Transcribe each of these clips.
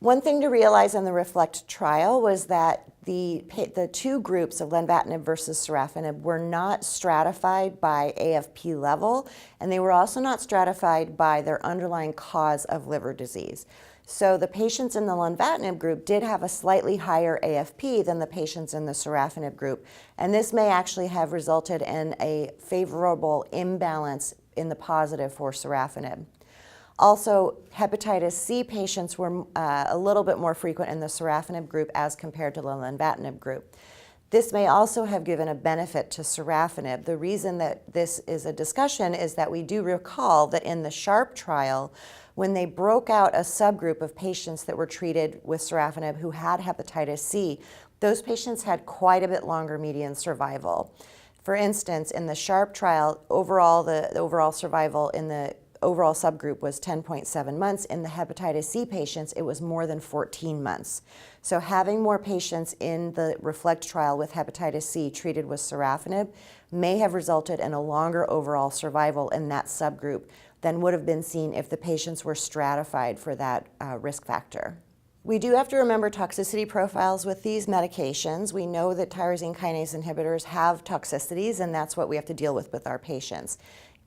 One thing to realize in the REFLECT trial was that the two groups of lenvatinib versus sorafenib were not stratified by AFP level, and they were also not stratified by their underlying cause of liver disease. So the patients in the lenvatinib group did have a slightly higher AFP than the patients in the sorafenib group, and this may actually have resulted in a favorable imbalance in the positive for sorafenib. Also, hepatitis C patients were a little bit more frequent in the sorafenib group as compared to the lenvatinib group. This may also have given a benefit to sorafenib. The reason that this is a discussion is that we do recall that in the SHARP trial, when they broke out a subgroup of patients that were treated with sorafenib who had hepatitis C, those patients had quite a bit longer median survival. For instance, in the SHARP trial, the overall survival in the overall subgroup was 10.7 months. In the hepatitis C patients, it was more than 14 months. So having more patients in the REFLECT trial with hepatitis C treated with sorafenib may have resulted in a longer overall survival in that subgroup than would have been seen if the patients were stratified for that risk factor. We do have to remember toxicity profiles with these medications. We know that tyrosine kinase inhibitors have toxicities, and that's what we have to deal with our patients.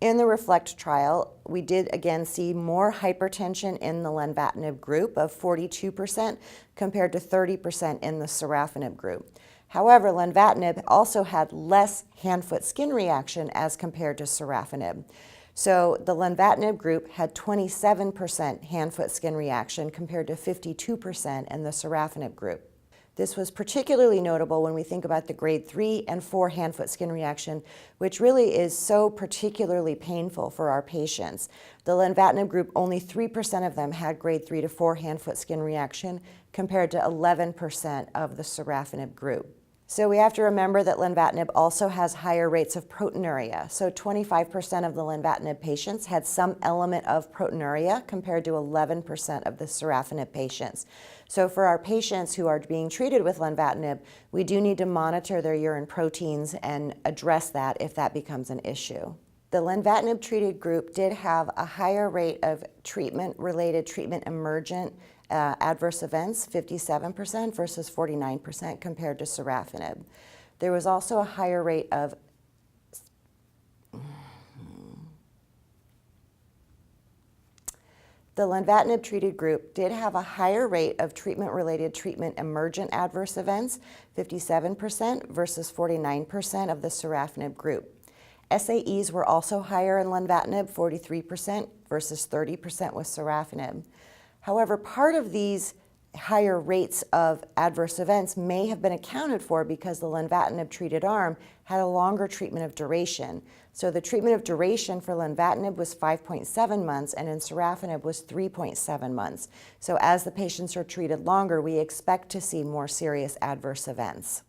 In the REFLECT trial, we did again see more hypertension in the lenvatinib group of 42% compared to 30% in the sorafenib group. However, lenvatinib also had less hand-foot skin reaction as compared to sorafenib. So the lenvatinib group had 27% hand-foot skin reaction compared to 52% in the sorafenib group. This was particularly notable when we think about the grade 3 and 4 hand-foot skin reaction, which really is so particularly painful for our patients. The lenvatinib group, only 3% of them had grade 3 to 4 hand-foot skin reaction compared to 11% of the sorafenib group. So we have to remember that lenvatinib also has higher rates of proteinuria. So 25% of the lenvatinib patients had some element of proteinuria compared to 11% of the sorafenib patients. So for our patients who are being treated with lenvatinib, we do need to monitor their urine proteins and address that if that becomes an issue. The lenvatinib treated group did have a higher rate of treatment-related, treatment-emergent adverse events, 57% versus 49% compared to sorafenib. There was also a higher rate of The lenvatinib treated group did have a higher rate of treatment-related, treatment-emergent adverse events, 57% versus 49% of the sorafenib group. SAEs were also higher in lenvatinib, 43% versus 30% with sorafenib. However, part of these higher rates of adverse events may have been accounted for because the lenvatinib treated arm had a longer treatment of duration. So the treatment of duration for lenvatinib was 5.7 months and in sorafenib was 3.7 months. So as the patients are treated longer, we expect to see more serious adverse events.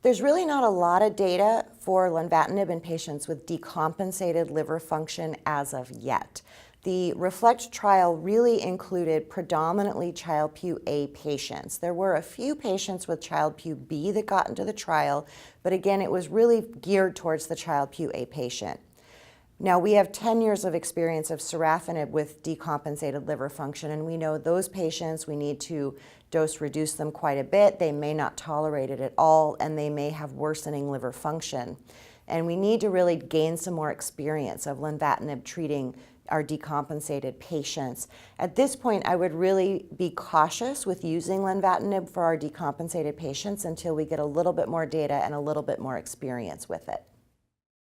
There's really not a lot of data for lenvatinib in patients with decompensated liver function as of yet. The REFLECT trial really included predominantly Child-Pugh A patients. There were a few patients with Child-Pugh B that got into the trial, but again, it was really geared towards the Child-Pugh A patient. Now, we have 10 years of experience of sorafenib with decompensated liver function, and we know those patients, we need to dose reduce them quite a bit. They may not tolerate it at all, and they may have worsening liver function. And we need to really gain some more experience of lenvatinib treating our decompensated patients. At this point, I would really be cautious with using lenvatinib for our decompensated patients until we get a little bit more data and a little bit more experience with it.